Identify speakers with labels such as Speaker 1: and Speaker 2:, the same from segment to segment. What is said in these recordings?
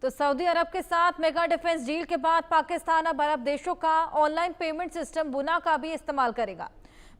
Speaker 1: तो सऊदी अरब के साथ मेगा डिफेंस डील के बाद पाकिस्तान अब अरब देशों का ऑनलाइन पेमेंट सिस्टम बुना का भी इस्तेमाल करेगा।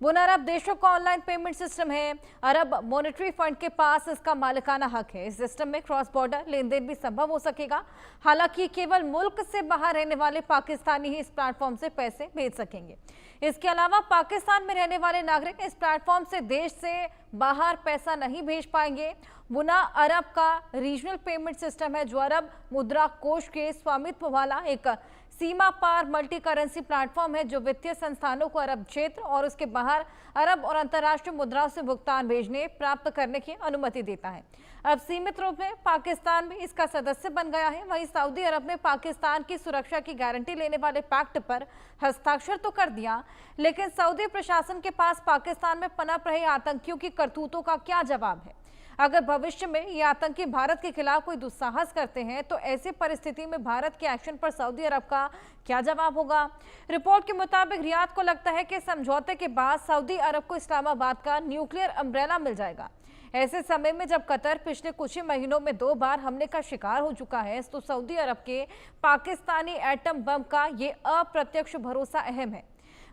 Speaker 1: बुना अरब देशों का ऑनलाइन पेमेंट सिस्टम है। अरब मॉनेटरी फंड के पास इसका मालिकाना हक है। इस सिस्टम में क्रॉस बॉर्डर लेन देन भी संभव हो सकेगा। हालांकि केवल मुल्क से बाहर रहने वाले पाकिस्तानी ही इस प्लेटफॉर्म से पैसे भेज सकेंगे। इसके अलावा पाकिस्तान में रहने वाले नागरिक इस प्लेटफॉर्म से देश से बाहर पैसा नहीं भेज पाएंगे। बुना अरब का रीजनल पेमेंट सिस्टम है, जो अरब मुद्रा कोष के स्वामित्व वाला एक सीमा पार मल्टी करेंसी प्लेटफॉर्म है, जो वित्तीय संस्थानों को अरब क्षेत्र और उसके बाहर अरब और अंतर्राष्ट्रीय मुद्राओं से भुगतान भेजने प्राप्त करने की अनुमति देता है। अब सीमित रूप में पाकिस्तान भी इसका सदस्य बन गया है। वहीं सऊदी अरब ने पाकिस्तान की सुरक्षा की गारंटी लेने वाले पैक्ट पर हस्ताक्षर तो कर दिया, लेकिन सऊदी प्रशासन के पास पाकिस्तान में पनप रहे आतंकियों की करतूतों का क्या जवाब है। अगर भविष्य में ये आतंकी भारत के खिलाफ कोई दुस्साहस करते हैं तो ऐसी परिस्थिति में भारत के एक्शन पर सऊदी अरब का क्या जवाब होगा। रिपोर्ट के मुताबिक रियाद को लगता है कि समझौते के बाद सऊदी अरब को इस्लामाबाद का न्यूक्लियर अम्ब्रेला मिल जाएगा। ऐसे समय में जब कतर पिछले कुछ ही महीनों में 2 बार हमले का शिकार हो चुका है, तो सऊदी अरब के पाकिस्तानी एटम बम का ये अप्रत्यक्ष भरोसा अहम है।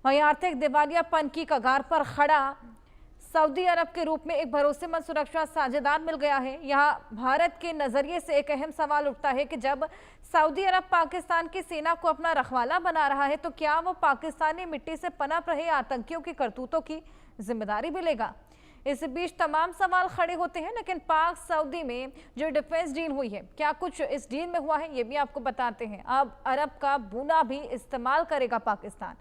Speaker 1: वहीं आर्थिक दिवालियापन की कगार पर खड़ा सऊदी अरब के रूप में एक भरोसेमंद सुरक्षा साझेदार मिल गया है। यहाँ भारत के नजरिए से एक अहम सवाल उठता है कि जब सऊदी अरब पाकिस्तान की सेना को अपना रखवाला बना रहा है, तो क्या वो पाकिस्तानी मिट्टी से पनप रहे आतंकियों की करतूतों की जिम्मेदारी भी लेगा। इस बीच तमाम सवाल खड़े होते हैं, लेकिन पाक सऊदी में जो डिफेंस डील हुई है, क्या कुछ इस डील में हुआ है, ये भी आपको बताते हैं। अब अरब का बुना भी इस्तेमाल करेगा पाकिस्तान।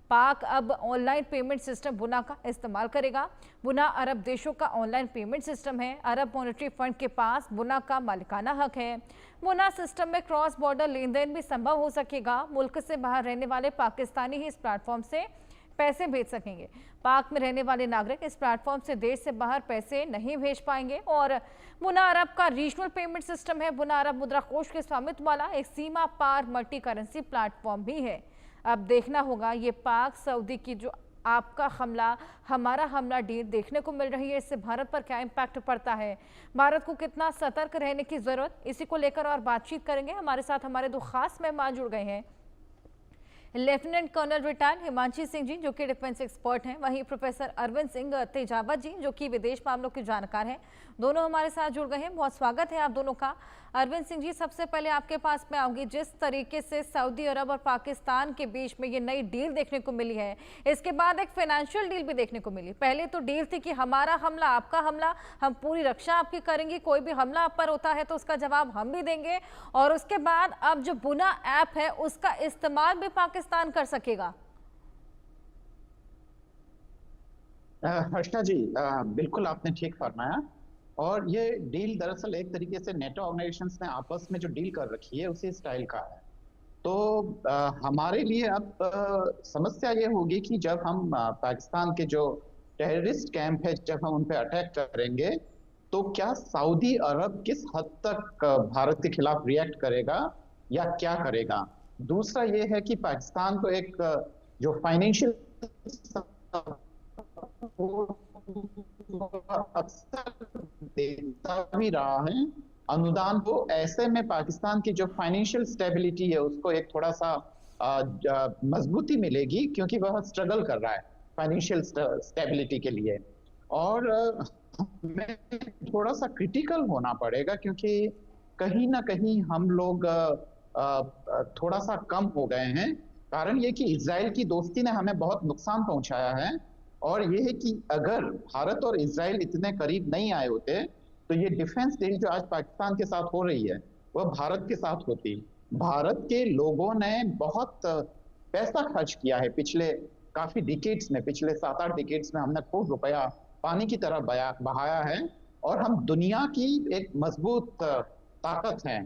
Speaker 1: पाक अब ऑनलाइन पेमेंट सिस्टम बुना का इस्तेमाल करेगा। बुना अरब देशों का ऑनलाइन पेमेंट सिस्टम है। अरब मॉनेटरी फंड के पास बुना का मालिकाना हक है। बुना सिस्टम में क्रॉस बॉर्डर लेन देन भी संभव हो सकेगा। मुल्क से बाहर रहने वाले पाकिस्तानी ही इस प्लेटफॉर्म से पैसे भेज सकेंगे। पाक में रहने वाले नागरिक इस प्लेटफॉर्म से देश से बाहर पैसे नहीं भेज पाएंगे। और बुना अरब का रीजनल पेमेंट सिस्टम है। बुना अरब मुद्रा कोष के स्वामित्व वाला एक सीमा पार मल्टी करेंसी प्लेटफॉर्म भी है। अब देखना होगा ये पाक सऊदी की जो आपका हमला हमारा हमला डील देखने को मिल रही है, इससे भारत पर क्या इम्पैक्ट पड़ता है, भारत को कितना सतर्क रहने की जरूरत, इसी को लेकर और बातचीत करेंगे। हमारे साथ हमारे 2 खास मेहमान जुड़ गए हैं। Lieutenant colonel retired Himanshi Singh ji, जो कि डिफेंस एक्सपर्ट हैं, वहीं प्रोफेसर अरविंद सिंह तेजावत जी, जो कि विदेश मामलों के जानकार हैं। दोनों हमारे साथ जुड़ गए हैं। बहुत स्वागत है आप दोनों का। अरविंद सिंह जी, सबसे पहले आपके पास मैं आऊंगी। जिस तरीके से सऊदी अरब और पाकिस्तान के बीच में ये नई डील देखने को मिली है, इसके बाद एक फाइनेंशियल डील भी देखने को मिली। पहले तो डील थी कि हमारा हमला आपका हमला, हम पूरी रक्षा आपकी करेंगे, कोई भी हमला आप पर होता है तो उसका जवाब हम भी देंगे। और उसके बाद अब जो बुना ऐप है उसका इस्तेमाल भी पाकिस्तान कर सकेगा।
Speaker 2: हर्षा जी, बिल्कुल आपने ठीक फरमाया। और ये डील दरअसल एक तरीके से नेटो ऑर्गेनाइजेशंस ने आपस में जो डील कर रखी है उसी स्टाइल का है। तो हमारे लिए अब समस्या ये होगी कि जब हम पाकिस्तान के जो टेररिस्ट कैंप है, जब हम उन पे अटैक करेंगे, तो क्या सऊदी अरब किस हद तक भारत के खिलाफ रिएक्ट करेगा या क्या करेगा। दूसरा ये है कि पाकिस्तान को एक जो फाइनेंशियल अक्सर देता भी रहा है अनुदान को, ऐसे में पाकिस्तान की जो फाइनेंशियल स्टेबिलिटी है उसको एक थोड़ा सा मजबूती मिलेगी, क्योंकि वह स्ट्रगल कर रहा है फाइनेंशियल स्टेबिलिटी के लिए। और हमें थोड़ा सा क्रिटिकल होना पड़ेगा, क्योंकि कहीं ना कहीं हम लोग थोड़ा सा कम हो गए हैं। कारण ये कि इजराइल की दोस्ती ने हमें बहुत नुकसान पहुंचाया है। और ये है कि अगर भारत और इजराइल इतने करीब नहीं आए होते तो ये डिफेंस डील जो आज पाकिस्तान के साथ हो रही है वह भारत के साथ होती। भारत के लोगों ने बहुत पैसा खर्च किया है पिछले काफी डिकेड्स में, पिछले 7-8 डिकेड्स में हमने खूब रुपया पानी की तरह बहाया है। और हम दुनिया की एक मजबूत ताकत हैं।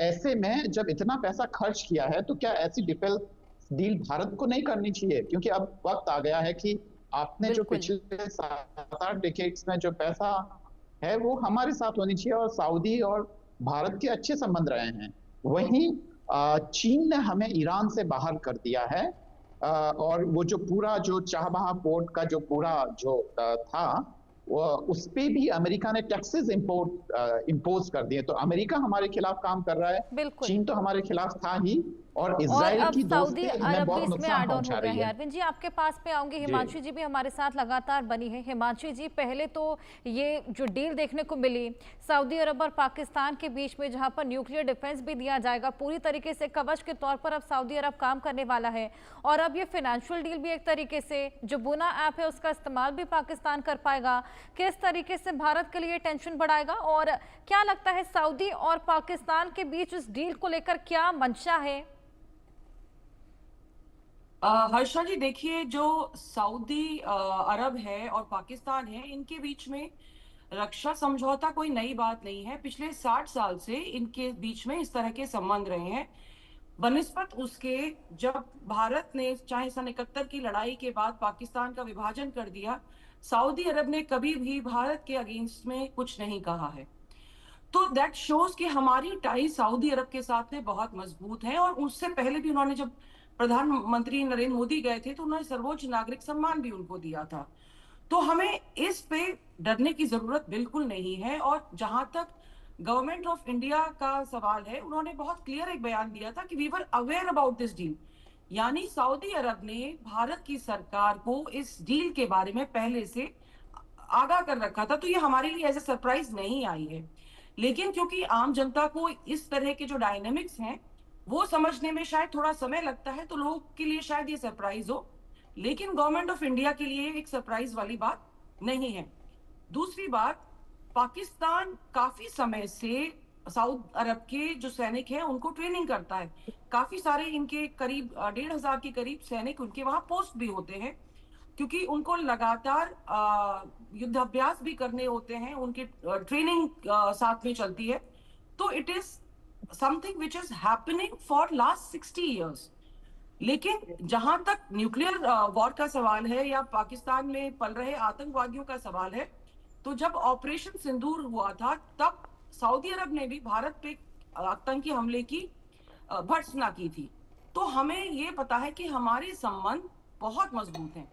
Speaker 2: ऐसे में जब इतना पैसा खर्च किया है तो क्या ऐसी डिफेंस डील भारत को नहीं करनी चाहिए, क्योंकि अब वक्त आ गया है कि आपने जो पिछले 7-8 डिकेड्स में जो पैसा है वो हमारे साथ होनी चाहिए। और सऊदी और भारत के अच्छे संबंध रहे हैं। वहीं चीन ने हमें ईरान से बाहर कर दिया है। और वो जो पूरा जो चाबहार पोर्ट का जो पूरा जो था उस पे भी अमेरिका ने टैक्सेस इम्पोज कर दिए। तो अमेरिका हमारे खिलाफ काम कर रहा है,
Speaker 1: बिल्कुल।
Speaker 2: चीन तो हमारे खिलाफ था ही, और
Speaker 1: और
Speaker 2: इजराइल
Speaker 1: अब
Speaker 2: की
Speaker 1: सऊदी
Speaker 2: दोस्ती हमें
Speaker 1: अरब भी
Speaker 2: बहुत
Speaker 1: इसमें
Speaker 2: नुकसान
Speaker 1: ऐड ऑन हो
Speaker 2: पहुंचा
Speaker 1: गया
Speaker 2: रही
Speaker 1: है।
Speaker 2: है।
Speaker 1: अरविंद जी, आपके पास पे आऊंगी,
Speaker 2: जी
Speaker 1: हिमांशु जी भी हमारे साथ लगातार बनी है। हिमांशु जी, पहले तो ये जो डील देखने को मिली सऊदी अरब और पाकिस्तान के बीच में, जहां पर न्यूक्लियर डिफेंस भी दिया जाएगा, पूरी तरीके से कवच के तौर पर अब सऊदी अरब काम करने वाला है। और अब ये फाइनेंशियल डील भी एक तरीके से, जो बुना ऐप है उसका इस्तेमाल भी पाकिस्तान कर पाएगा। किस तरीके से भारत के लिए टेंशन बढ़ाएगा, और क्या लगता है सऊदी और पाकिस्तान के बीच इस डील को लेकर क्या मंशा है?
Speaker 3: हर्षा जी, देखिए, जो सऊदी अरब है और पाकिस्तान है, इनके बीच में रक्षा समझौता कोई नई बात नहीं है। पिछले 60 साल से इनके बीच में इस तरह के संबंध रहे हैं। बनिस्बत उसके, जब भारत ने चाहे सन 71 की लड़ाई के बाद पाकिस्तान का विभाजन कर दिया, सऊदी अरब ने कभी भी भारत के अगेंस्ट में कुछ नहीं कहा है। तो दैट शोज कि हमारी टाई सऊदी अरब के साथ में बहुत मजबूत है। और उससे पहले भी उन्होंने, जब प्रधानमंत्री नरेंद्र मोदी गए थे, तो उन्होंने सर्वोच्च नागरिक सम्मान भी उनको दिया था। तो हमें इस पे डरने की जरूरत बिल्कुल नहीं है। और जहां तक गवर्नमेंट ऑफ इंडिया का सवाल है, उन्होंने बहुत क्लियर एक बयान दिया था कि we were aware about this deal. यानी सऊदी अरब ने भारत की सरकार को इस डील के बारे में पहले से आगाह कर रखा था। तो ये हमारे लिए एज ए सरप्राइज नहीं आई है। लेकिन क्योंकि आम जनता को इस तरह के जो डायनेमिक्स हैं वो समझने में शायद थोड़ा समय लगता है, तो लोगों के लिए शायद ये सरप्राइज हो। लेकिन गवर्नमेंट ऑफ इंडिया के लिए एक सरप्राइज वाली बात नहीं है। दूसरी बात, पाकिस्तान काफी समय से सऊदी अरब के जो सैनिक हैं उनको ट्रेनिंग करता है। काफी सारे इनके करीब 1,500 के करीब सैनिक उनके वहां पोस्ट भी होते हैं, क्योंकि उनको लगातार युद्धाभ्यास भी करने होते हैं, उनकी ट्रेनिंग साथ में चलती है। तो it is something which is happening for last 60 years. लेकिन जहां तक न्यूक्लियर वॉर का सवाल है या पाकिस्तान में पल रहे आतंकवादियों का सवाल है, तो जब ऑपरेशन सिंदूर हुआ था, तब सऊदी अरब ने भी भारत पे आतंकी हमले की भर्त्सना की थी। तो हमें ये पता है कि हमारे संबंध बहुत मजबूत हैं।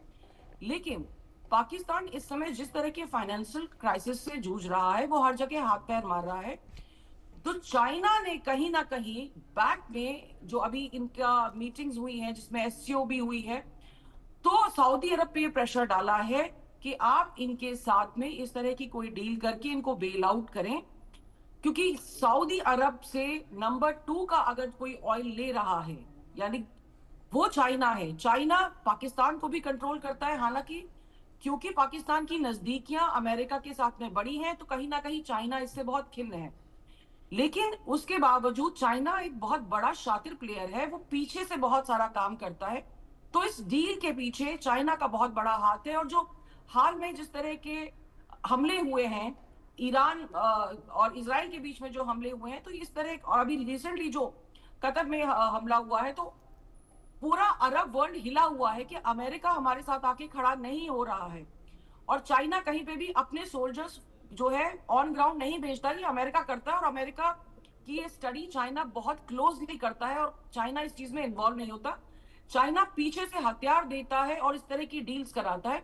Speaker 3: लेकिन पाकिस्तान इस समय जिस तरह के फाइनेंशियल क्राइसिस से जूझ रहा है, वो हर जगह हाथ पैर मार रहा है। तो चाइना ने कहीं ना कहीं बैक में, जो अभी इनका मीटिंग्स हुई हैं जिसमें एससीओ भी हुई है, तो सऊदी अरब पे प्रेशर डाला है कि आप इनके साथ में इस तरह की कोई डील करके इनको बेल आउट करें। क्योंकि सऊदी अरब से नंबर 2 का अगर कोई ऑयल ले रहा है, यानी वो चाइना है। चाइना पाकिस्तान को भी कंट्रोल करता है। हालांकि क्योंकि पाकिस्तान की नजदीकियां अमेरिका के साथ में बड़ी हैं, तो कहीं ना कहीं चाइना इससे बहुत खिन्न है। लेकिन उसके बावजूद चाइना एक बहुत बड़ा शातिर प्लेयर है, वो पीछे से बहुत सारा काम करता है। तो इस डील के पीछे चाइना का बहुत बड़ा हाथ है। और जो हाल में जिस तरह के हमले हुए हैं, ईरान और इजराइल के बीच में जो हमले हुए हैं, तो इस तरह, और अभी रिसेंटली जो कतर में हमला हुआ है, तो पूरा अरब वर्ल्ड हिला हुआ है कि अमेरिका हमारे साथ आके खड़ा नहीं हो रहा है। और चाइना कहीं पे भी अपने सोल्जर्स जो है ऑन ग्राउंड नहीं भेजता, ये अमेरिका करता है। और अमेरिका की ये स्टडी चाइना बहुत क्लोजली करता है, और चाइना इस चीज में इन्वॉल्व नहीं होता। चाइना पीछे से हथियार देता है और इस तरह की डील्स कराता है।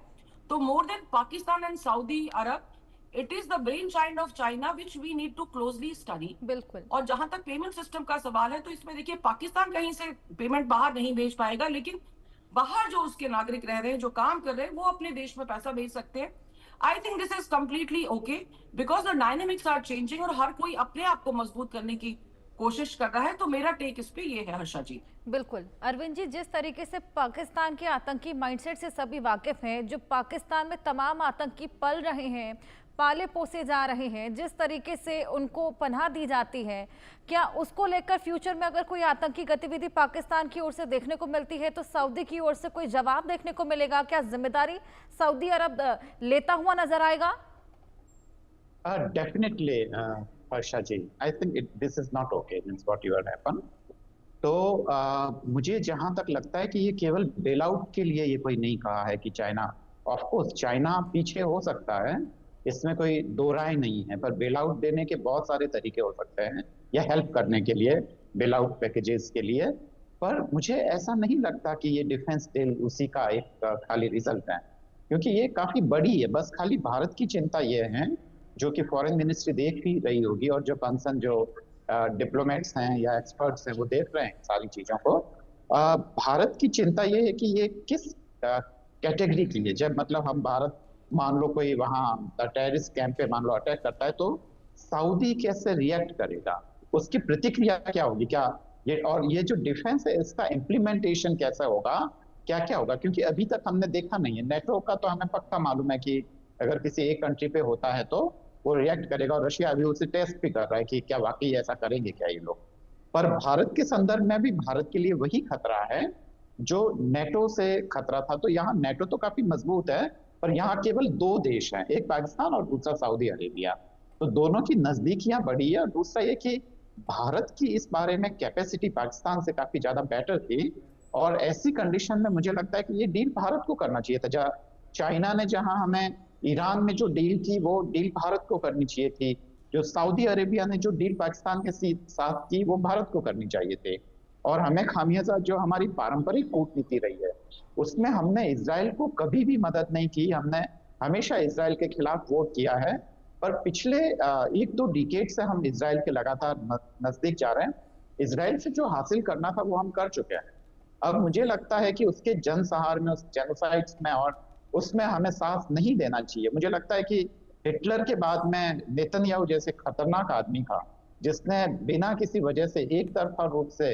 Speaker 3: तो more than Pakistan and Saudi Arab, it is the brain child of China which we need to closely study.
Speaker 1: बिल्कुल।
Speaker 3: और जहां तक पेमेंट सिस्टम का सवाल है, तो इसमें देखिए, पाकिस्तान कहीं से पेमेंट बाहर नहीं भेज पाएगा, लेकिन बाहर जो उसके नागरिक रह रहे हैं, जो काम कर रहे हैं, वो अपने देश में पैसा भेज सकते हैं। I think this is completely okay, because the dynamics are changing और हर कोई अपने आप को मजबूत करने की कोशिश कर रहा है। तो मेरा टेक इस पे ये है, हर्षा जी।
Speaker 1: बिल्कुल अरविंद जी, जिस तरीके से पाकिस्तान के आतंकी माइंडसेट से सभी वाकिफ हैं, जो पाकिस्तान में तमाम आतंकी पल रहे हैं, पाले पोसे जा रहे हैं, जिस तरीके से उनको पनाह दी जाती है, क्या उसको लेकर फ्यूचर में अगर कोई आतंकी गतिविधि पाकिस्तान की ओर से देखने को मिलती है, तो सऊदी की ओर से कोई जवाब देखने को मिलेगा? क्या जिम्मेदारी सऊदी अरब लेता हुआ नजर आएगा?
Speaker 2: Definitely Harsha ji, I think this is not okay, means what you are happen. तो मुझे जहां तक लगता है कि ये केवल बेल आउट के लिए ये कोई नहीं कहा है कि चाइना, ऑफ कोर्स चाइना पीछे हो सकता है, इसमें कोई दो राय नहीं है, पर बेल आउट देने के बहुत सारे तरीके हो सकते हैं, या हेल्प करने के लिए बेल आउट पैकेजेस के लिए। पर मुझे ऐसा नहीं लगता कि ये डिफेंस डील उसी का एक खाली रिजल्ट है, क्योंकि ये काफी बड़ी है। बस खाली भारत की चिंता ये है, जो कि फॉरेन मिनिस्ट्री देख भी रही होगी, और जो कंसर्न जो डिप्लोमेट्स हैं या एक्सपर्ट्स हैं वो देख रहे हैं सारी चीजों को। भारत की चिंता ये है कि ये किस कैटेगरी की है। जब मतलब हम भारत मान लो कोई वहाँ टेररिस्ट कैंप पे मान लो अटैक करता है, तो सऊदी कैसे रिएक्ट करेगा, उसकी प्रतिक्रिया क्या होगी, क्या ये, और ये जो डिफेंस है इसका इम्प्लीमेंटेशन कैसा होगा, क्या क्या होगा। क्योंकि अभी तक हमने देखा नहीं है। नेटो का तो हमें पक्का मालूम है कि अगर किसी एक कंट्री पे होता है तो वो रिएक्ट करेगा, और रशिया अभी उसे टेस्ट भी कर रहा है कि क्या वाकई ऐसा करेंगे क्या ये लोग। पर भारत के संदर्भ में भी भारत के लिए वही खतरा है जो नेटो से खतरा था। तो यहाँ नेटो तो काफी मजबूत है, पर यहाँ केवल दो देश हैं, एक पाकिस्तान और दूसरा सऊदी अरेबिया। तो दोनों की नजदीकियां बढ़ी है, और दूसरा ये कि भारत की इस बारे में कैपेसिटी पाकिस्तान से काफी ज्यादा बेटर थी। और ऐसी कंडीशन में मुझे लगता है कि ये डील भारत को करना चाहिए था। चाइना ने जहां हमें ईरान में जो डील की वो डील भारत को करनी चाहिए थी। जो सऊदी अरेबिया ने जो डील पाकिस्तान के साथ की वो भारत को करनी चाहिए थे। और हमें खामियाजा जो हमारी पारंपरिक कूटनीति रही है उसमें हमने इजराइल को कभी भी मदद नहीं की। हमने हमेशा इजराइल के खिलाफ वोट किया है। पर पिछले एक दो डिकेड से हम इजराइल के लगातार नजदीक जा रहे हैं। इजराइल से जो हासिल करना था वो हम कर चुके हैं। अब मुझे लगता है कि उसके जनसंहार में, उस जेनोसाइड्स में, और उसमें हमें साथ नहीं देना चाहिए। मुझे लगता है कि हिटलर के बाद में नेतन्याहू जैसे खतरनाक आदमी था, जिसने बिना किसी वजह से एक तरफा रूप से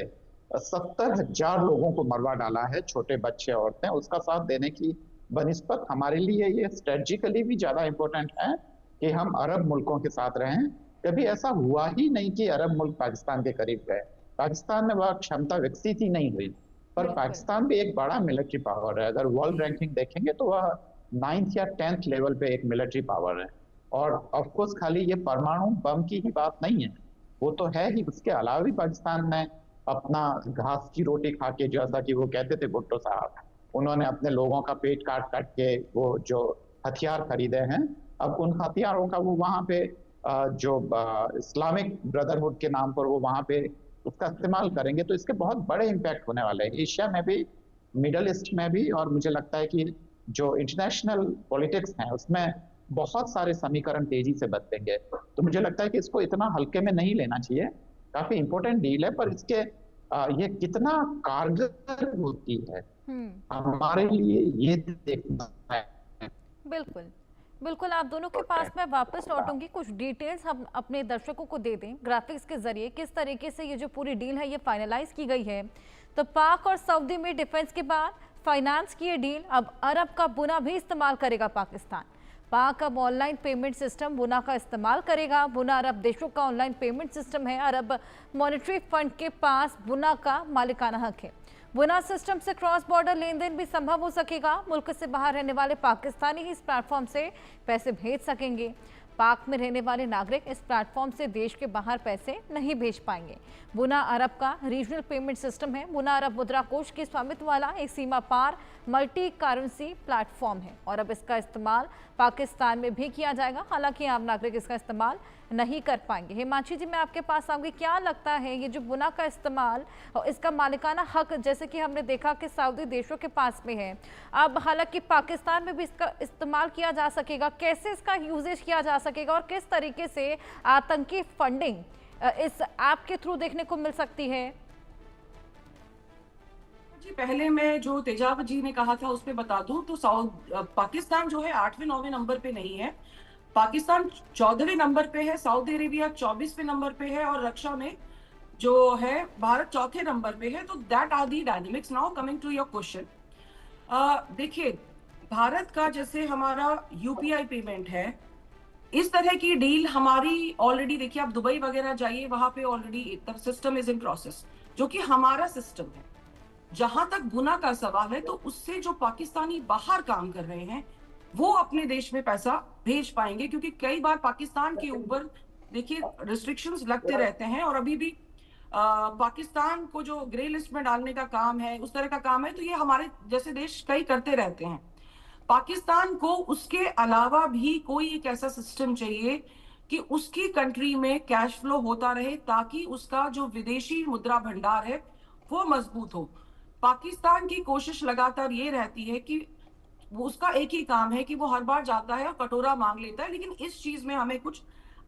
Speaker 2: 70,000 लोगों को मरवा डाला है, छोटे बच्चे, औरतें, उसका साथ देने की बनिस्बत हमारे लिए ये स्ट्रेटेजिकली भी ज्यादा इंपॉर्टेंट है कि हम अरब मुल्कों के साथ रहें। कभी ऐसा हुआ ही नहीं कि अरब मुल्क पाकिस्तान के करीब गए। पाकिस्तान में वह क्षमता विकसित ही नहीं हुई। पर पाकिस्तान भी एक बड़ा मिलिट्री पावर है। अगर वर्ल्ड रैंकिंग देखेंगे तो वह 9th या 10th लेवल पे एक मिलिट्री पावर है। और ऑफ कोर्स खाली ये परमाणु बम की ही बात नहीं है, वो तो है ही। उसके अलावा भी पाकिस्तान ने अपना घास की रोटी खा के, जैसा कि वो कहते थे भुट्टो साहब, उन्होंने अपने लोगों का पेट काट काट के वो जो हथियार खरीदे हैं, अब उन हथियारों का वो वहां पे जो इस्लामिक ब्रदरहुड के नाम पर वो वहां पे उसका इस्तेमाल करेंगे। तो इसके बहुत बड़े इम्पैक्ट होने वाले हैं एशिया में भी, मिडल ईस्ट में भी। और मुझे लगता है कि जो इंटरनेशनल पॉलिटिक्स है उसमें बहुत सारे समीकरण तेजी से बदलेंगे। तो मुझे लगता है कि इसको इतना हल्के में नहीं लेना चाहिए। काफी इंपॉर्टेंट डील है, पर इसके ये कितना कारगर होती है हमारे लिए ये देखना है।
Speaker 1: बिल्कुल बिल्कुल, आप दोनों के पास मैं वापस लौटूंगी। कुछ डिटेल्स हम अपने दर्शकों को दे दें ग्राफिक्स के जरिए, किस तरीके से ये जो पूरी डील है ये फाइनलाइज की गई है। तो पाक और सऊदी में डिफेंस के बाद फाइनेंस की ये डील अब अरब का बुना भी इस्तेमाल करेगा पाकिस्तान। पाक अब ऑनलाइन पेमेंट सिस्टम बुना का इस्तेमाल करेगा। बुना अरब देशों का ऑनलाइन पेमेंट सिस्टम है। अरब मॉनेटरी फंड के पास बुना का मालिकाना हक है। बुना सिस्टम से क्रॉस बॉर्डर लेन देन भी संभव हो सकेगा। मुल्क से बाहर रहने वाले पाकिस्तानी ही इस प्लेटफॉर्म से पैसे भेज सकेंगे। पाक में रहने वाले नागरिक इस प्लेटफॉर्म से देश के बाहर पैसे नहीं भेज पाएंगे। बुना अरब का रीजनल पेमेंट सिस्टम है। बुना अरब मुद्रा कोष के स्वामित्व वाला एक सीमा पार मल्टी करेंसी प्लेटफॉर्म है और अब इसका इस्तेमाल पाकिस्तान में भी किया जाएगा। हालांकि आम नागरिक इसका इस्तेमाल नहीं कर पाएंगे। हिमांशी जी, मैं आपके पास आऊंगी। क्या लगता है ये जो बुना का इस्तेमाल और इसका मालिकाना हक, जैसे कि हमने देखा कि सऊदी देशों के पास में है, अब हालांकि पाकिस्तान में भी इसका इस्तेमाल किया जा सकेगा। कैसे इसका यूजेज किया जा सकेगा और किस तरीके से आतंकी फंडिंग इस ऐप के थ्रू देखने को मिल सकती है?
Speaker 3: जी, पहले मैं जो तेजाब जी ने कहा था उस पर बता दूं तो पाकिस्तान जो है 8वें 9वें नंबर पे नहीं है। पाकिस्तान 14वें नंबर पे है, सऊदी अरेबिया 24वें नंबर पे है और रक्षा में जो है भारत 4थे नंबर पे है। तो that are the dynamics. Now coming to your question, देखिए भारत का जैसे हमारा यूपीआई पेमेंट है, इस तरह की डील हमारी ऑलरेडी, देखिए आप दुबई वगैरह जाइए, वहां पे already system is in process, जो कि हमारा सिस्टम है। जहां तक गुना का सवाल है, तो उससे जो पाकिस्तानी बाहर काम कर रहे हैं वो अपने देश में पैसा भेज पाएंगे, क्योंकि कई बार पाकिस्तान के ऊपर देखिए रिस्ट्रिक्शंस लगते रहते हैं और अभी भी पाकिस्तान को जो ग्रे लिस्ट में डालने का काम है, उस तरह का काम है, तो ये हमारे जैसे देश कई करते रहते हैं। पाकिस्तान को उसके अलावा भी कोई एक ऐसा सिस्टम चाहिए कि उसकी कंट्री में कैश फ्लो होता रहे, ताकि उसका जो विदेशी मुद्रा भंडार है वो मजबूत हो। पाकिस्तान की कोशिश लगातार ये रहती है कि वो उसका एक ही काम है कि वो हर बार जाता है और कटोरा मांग लेता है। लेकिन इस चीज में हमें कुछ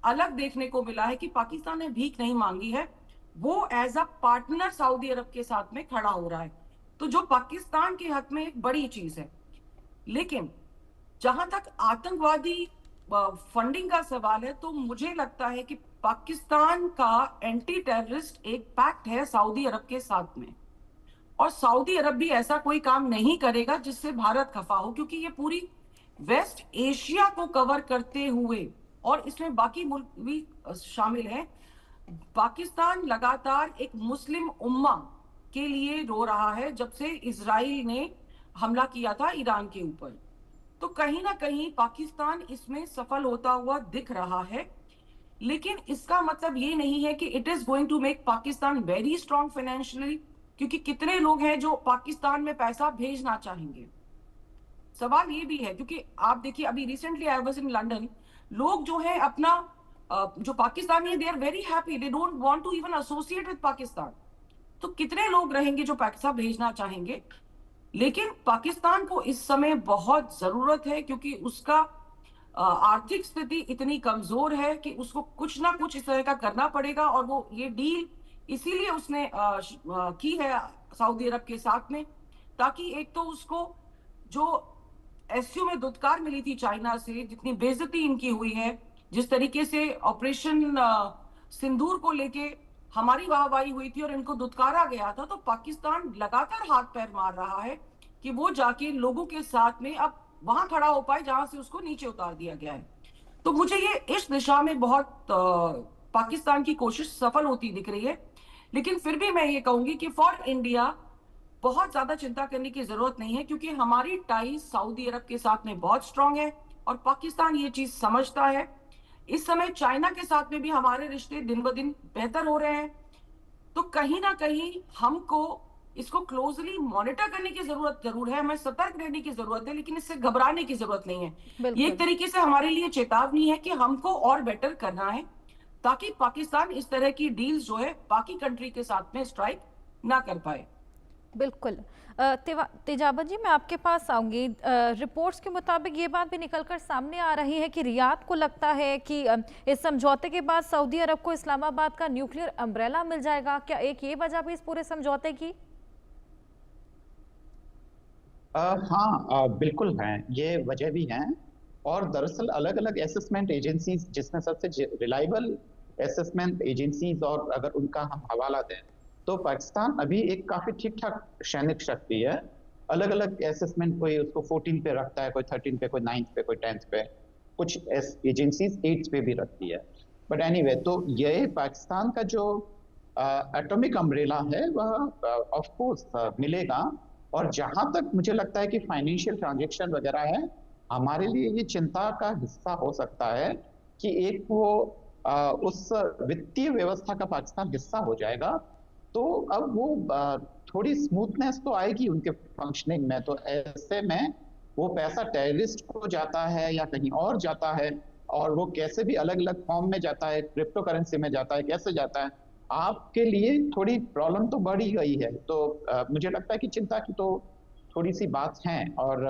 Speaker 3: अलग देखने को मिला है कि पाकिस्तान ने भीख नहीं मांगी है, वो एज अ पार्टनर सऊदी अरब के साथ में खड़ा हो रहा है, तो जो पाकिस्तान के हक में एक बड़ी चीज है। लेकिन जहां तक आतंकवादी फंडिंग का सवाल है, तो मुझे लगता है कि पाकिस्तान का एंटी टेररिस्ट एक पैक्ट है सऊदी अरब के साथ में, और सऊदी अरब भी ऐसा कोई काम नहीं करेगा जिससे भारत खफा हो, क्योंकि ये पूरी वेस्ट एशिया को कवर करते हुए, और इसमें बाकी मुल्क भी शामिल हैं, पाकिस्तान लगातार एक मुस्लिम उम्मा के लिए रो रहा है जब से इजराइल ने हमला किया था ईरान के ऊपर। तो कहीं ना कहीं पाकिस्तान इसमें सफल होता हुआ दिख रहा है, लेकिन इसका मतलब ये नहीं है कि it is going to make Pakistan very strong financially, क्योंकि कितने लोग हैं जो पाकिस्तान में पैसा भेजना चाहेंगे। सवाल ये भी है, क्योंकि आप देखिए अभी recently I was in London, लोग जो है अपना जो पाकिस्तानी है, they are very happy, they don't want to even associate with Pakistan. तो कितने लोग रहेंगे जो पैसा भेजना चाहेंगे? लेकिन पाकिस्तान को इस समय बहुत जरूरत है, क्योंकि उसका आर्थिक स्थिति इतनी कमजोर है कि उसको कुछ ना कुछ इस तरह का करना पड़ेगा, और वो ये डील इसीलिए उसने की है सऊदी अरब के साथ में, ताकि एक तो उसको जो एसयू में दुत्कार मिली थी चाइना से, जितनी बेइज्जती इनकी हुई है, जिस तरीके से ऑपरेशन सिंदूर को लेके हमारी वाहवाही हुई थी और इनको दुत्कारा गया था, तो पाकिस्तान लगातार हाथ पैर मार रहा है कि वो जाके लोगों के साथ में अब वहां खड़ा हो पाए जहां से उसको नीचे उतार दिया गया है। तो मुझे ये इस दिशा में बहुत पाकिस्तान की कोशिश सफल होती दिख रही है। लेकिन फिर भी मैं ये कहूंगी कि फॉर इंडिया बहुत ज्यादा चिंता करने की जरूरत नहीं है, क्योंकि हमारी टाई सऊदी अरब के साथ में बहुत स्ट्रांग है और पाकिस्तान ये चीज समझता है। इस समय चाइना के साथ में भी हमारे रिश्ते दिन ब दिन बेहतर हो रहे हैं, तो कहीं ना कहीं हमको इसको क्लोजली मॉनिटर करने की जरूरत जरूर है, हमें सतर्क रहने की जरूरत है, लेकिन इससे घबराने की जरूरत नहीं है। ये एक
Speaker 1: बिल्कुल।
Speaker 3: तरीके से हमारे लिए चेतावनी है कि हमको और बेटर करना है, ताकि पाकिस्तान इस तरह की डील्स जो है बाकी कंट्री के साथ में स्ट्राइक ना कर पाए।
Speaker 1: बिल्कुल। तेजाबत जी, मैं आपके पास आऊंगी। रिपोर्ट्स के मुताबिक ये बात भी निकलकर सामने आ रही है कि रियाद को लगता है कि इस समझौते के बाद सऊदी अरब को इस्लामाबाद का न्यूक्लियर अम्ब्रेला मिल जाएगा। क्या एक ये वजह भी इस पूरे समझौते की?
Speaker 2: हाँ, बिल्कुल हैं, ये वजह भी हैं। और दरअसल अलग अलग असेसमेंट एजेंसीज, जिसमें सबसे रिलायबल असेसमेंट एजेंसीज, और अगर उनका हम हवाला दें तो पाकिस्तान अभी एक काफी ठीक ठाक सैनिक शक्ति है। अलग अलग असेसमेंट, कोई उसको 14 पे रखता है, कोई 13 पे, कोई 9 पे, कोई 10 पे, कुछ एजेंसीज 8 पे भी रखती है। बट एनीवे, तो ये पाकिस्तान का जो एटॉमिक अम्ब्रेला है वह ऑफ कोर्स मिलेगा। और जहां तक मुझे लगता है कि फाइनेंशियल ट्रांजैक्शन वगैरह है, हमारे लिए ये चिंता का हिस्सा हो सकता है कि एक वो उस वित्तीय व्यवस्था का पाकिस्तान हिस्सा हो जाएगा, तो अब वो थोड़ी स्मूथनेस तो आएगी उनके फंक्शनिंग में। तो ऐसे में वो पैसा टेररिस्ट को जाता है या कहीं और जाता है, और वो कैसे भी अलग अलग फॉर्म में जाता है, क्रिप्टो करेंसी में जाता है, कैसे जाता है, आपके लिए थोड़ी प्रॉब्लम तो बढ़ ही गई है। तो मुझे लगता है कि चिंता की तो थोड़ी सी बात है। और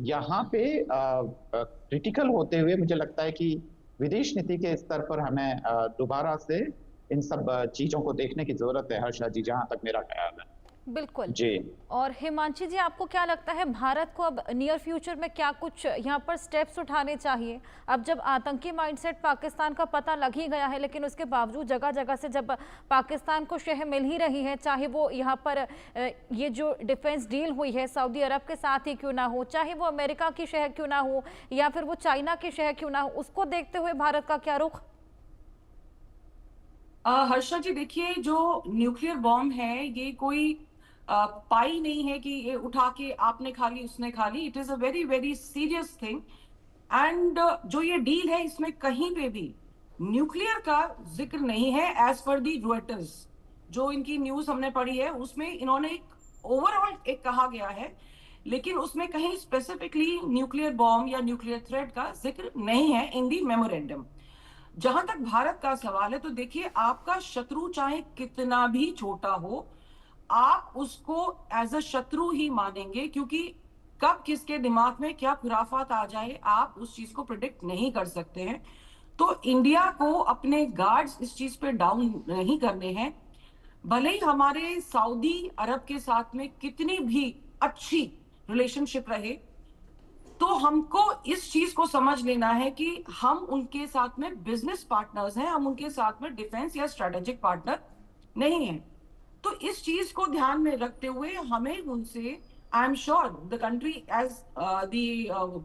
Speaker 2: यहाँ पे क्रिटिकल होते हुए मुझे लगता है कि विदेश नीति के स्तर पर हमें दोबारा से इन सब चीजों को देखने की जरूरत है, हर्षा जी, जहां तक मेरा ख्याल है।
Speaker 1: बिल्कुल।
Speaker 2: जी।
Speaker 1: और हिमांशी जी, आपको क्या लगता है भारत को अब नियर फ्यूचर में क्या कुछ यहाँ पर स्टेप्स उठाने चाहिए? अब जब आतंकी माइंडसेट पाकिस्तान का पता लग ही गया है, लेकिन उसके बावजूद जगह जगह से जब पाकिस्तान को शह मिल ही रही है, चाहे वो यहाँ पर ये जो डिफेंस डील हुई है सऊदी अरब के साथ ही क्यों ना हो, चाहे वो अमेरिका की शह क्यों ना हो, या फिर वो चाइना की शह क्यों ना हो, उसको देखते हुए भारत का क्या रुख?
Speaker 3: हर्षा जी, देखिए, जो न्यूक्लियर बॉम्ब है ये कोई पाई नहीं है कि ये उठा के आपने खा ली उसने खा ली। It is a very very serious thing. And जो ये डील है इसमें कहीं पे भी न्यूक्लियर का जिक्र नहीं है। एज पर दी रॉयटर्स जो इनकी न्यूज हमने पढ़ी है उसमें इन्होंने एक ओवरऑल एक कहा गया है, लेकिन उसमें कहीं स्पेसिफिकली न्यूक्लियर बॉम्ब या न्यूक्लियर थ्रेट का जिक्र नहीं है इन दी मेमोरेंडम। जहां तक भारत का सवाल है, तो देखिए, आपका शत्रु चाहे कितना भी छोटा हो, आप उसको एज अ शत्रु ही मानेंगे, क्योंकि कब किसके दिमाग में क्या खुराफात आ जाए आप उस चीज को प्रिडिक्ट नहीं कर सकते हैं। तो इंडिया को अपने गार्ड्स इस चीज पे डाउन नहीं करने हैं। भले ही हमारे सऊदी अरब के साथ में कितनी भी अच्छी रिलेशनशिप रहे, तो हमको इस चीज को समझ लेना है कि हम उनके साथ में बिजनेस पार्टनर्स हैं, हम उनके साथ में डिफेंस या स्ट्रेटेजिक पार्टनर नहीं हैं। तो इस चीज को ध्यान में रखते हुए हमें उनसे, I am sure the country as the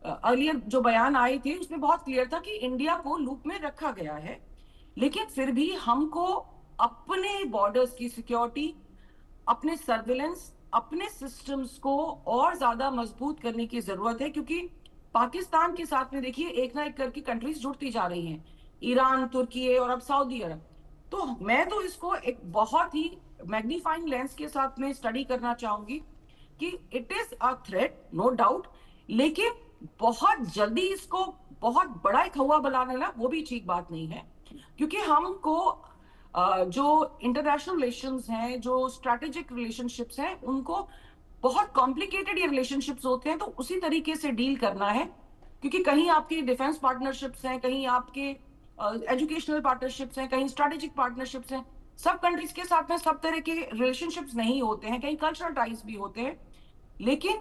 Speaker 3: earlier जो बयान आए थे उसमें बहुत क्लियर था कि इंडिया को लूप में रखा गया है, लेकिन फिर भी हमको अपने बॉर्डर्स की सिक्योरिटी, अपने सर्विलेंस, अपने सिस्टम्स को और ज्यादा मजबूत करने की जरूरत है। क्योंकि पाकिस्तान के साथ में देखिए एक ना एक करके कंट्रीज जुड़ती जा रही हैं, ईरान, तुर्की और अब सऊदी अरब। तो मैं तो इसको एक बहुत ही मैग्नीफाइंग लेंस के साथ में स्टडी करना चाहूंगी कि it is a threat, no doubt, लेकिन बहुत जल्दी इसको बहुत बड़ा एक हवा बनाना ना वो भी ठीक बात नहीं है। क्योंकि हमको जो इंटरनेशनल रिलेशंस हैं, जो स्ट्रैटेजिक रिलेशनशिप्स हैं, उनको बहुत कॉम्प्लिकेटेड ये रिलेशनशिप्स होते हैं, तो उसी तरीके से डील करना है। क्योंकि कहीं आपके डिफेंस पार्टनरशिप्स हैं, कहीं आपके एजुकेशनल पार्टनरशिप्स हैं, कहीं स्ट्रैटेजिक पार्टनरशिप्स हैं। सब कंट्रीज के साथ में सब तरह के रिलेशनशिप्स नहीं होते हैं, कहीं कल्चरल टाइज भी होते हैं, लेकिन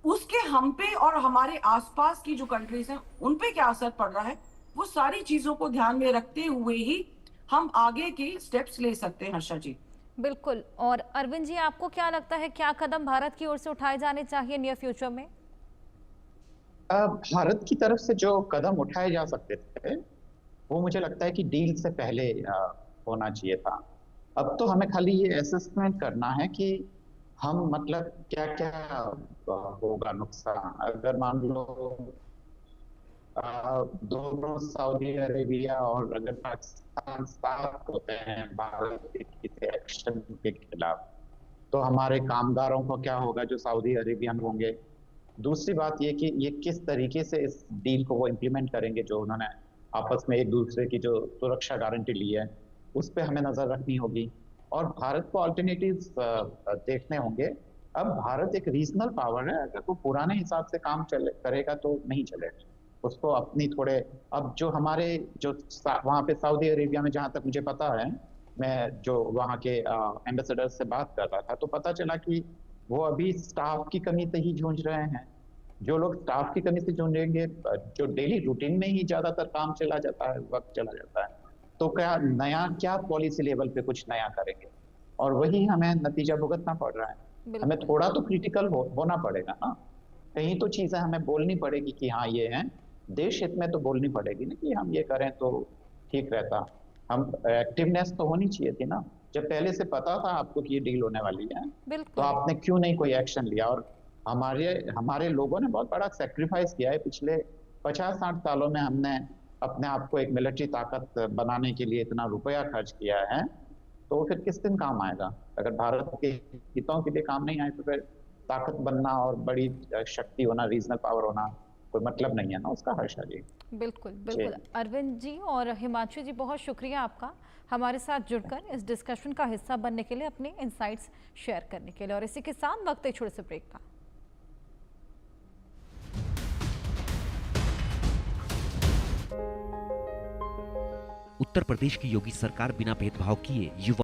Speaker 3: उसके हम पे और हमारे आसपास की जो कंट्रीज हैं उन पे क्या असर पड़ रहा है, वो सारी चीजों को ध्यान में रखते हुए ही हम आगे के स्टेप्स ले सकते हैं। हर्षा जी,
Speaker 1: बिल्कुल। और अरविंद जी, आपको क्या लगता है क्या कदम भारत की ओर से उठाए जाने चाहिए नियर फ्यूचर में?
Speaker 2: भारत की तरफ से जो कदम उठाए जा सकते थे वो मुझे लगता है कि डील से पहले होना चाहिए था। अब तो हमें खाली ये असेसमेंट करना है कि हम मतलब क्या क्या होगा नुकसान अगर मान लो दोनों सऊदी अरेबिया और अगर पाकिस्तान साथ होते हैं भारत के किसी एक्शन के खिलाफ, तो हमारे कामगारों को क्या होगा जो सऊदी अरेबियन होंगे। दूसरी बात ये कि ये किस तरीके से इस डील को वो इम्प्लीमेंट करेंगे, जो उन्होंने आपस में एक दूसरे की जो सुरक्षा गारंटी ली है उस पर हमें नजर रखनी होगी और भारत को अल्टरनेटिव्स देखने होंगे। अब भारत एक रीजनल पावर है, अगर वो पुराने हिसाब से काम करेगा तो नहीं चलेगा, उसको अपनी थोड़े अब जो हमारे जो वहाँ पे सऊदी अरेबिया में जहाँ तक मुझे पता है, मैं जो वहाँ के एम्बेसडर से बात कर रहा था तो पता चला कि वो अभी स्टाफ की कमी से ही जूझ रहे हैं। जो लोग स्टाफ की कमी से जूझेंगे, जो डेली रूटीन में ही ज्यादातर काम चला जाता है, वक्त चला जाता है, तो क्या पॉलिसी लेवल पे कुछ नया करेंगे, और वही हमें नतीजा भुगतना पड़ रहा है। हमें थोड़ा तो क्रिटिकल होना पड़ेगा ना, कहीं तो चीजें हमें बोलनी पड़ेगी कि हाँ ये है, देश हित में तो बोलनी पड़ेगी ना कि हम ये करें तो ठीक रहता। हम एक्टिवनेस तो होनी चाहिए थी ना, जब पहले से पता था आपको कि ये डील होने वाली है तो आपने क्यों नहीं कोई एक्शन लिया। और हमारे लोगों ने बहुत बड़ा सेक्रीफाइस किया है पिछले 50-60 सालों में, हमने अपने आप को एक मिलिट्री ताकत बनाने के लिए इतना रुपया खर्च किया है, तो फिर किस दिन काम आएगा। अगर भारत के हितों के लिए काम नहीं आए तो फिर ताकत बनना और बड़ी शक्ति होना, रीजनल पावर होना कोई मतलब नहीं है ना उसका। हर्षा जी,
Speaker 1: बिल्कुल बिल्कुल। अरविंद जी और हिमांशु जी, बहुत शुक्रिया आपका हमारे साथ जुड़कर इस डिस्कशन का हिस्सा बनने के लिए, अपने इनसाइट्स शेयर करने के लिए। और इसी के साथ वक्त एक छोटे से ब्रेक का।
Speaker 4: उत्तर प्रदेश की योगी सरकार बिना भेदभाव किए युवा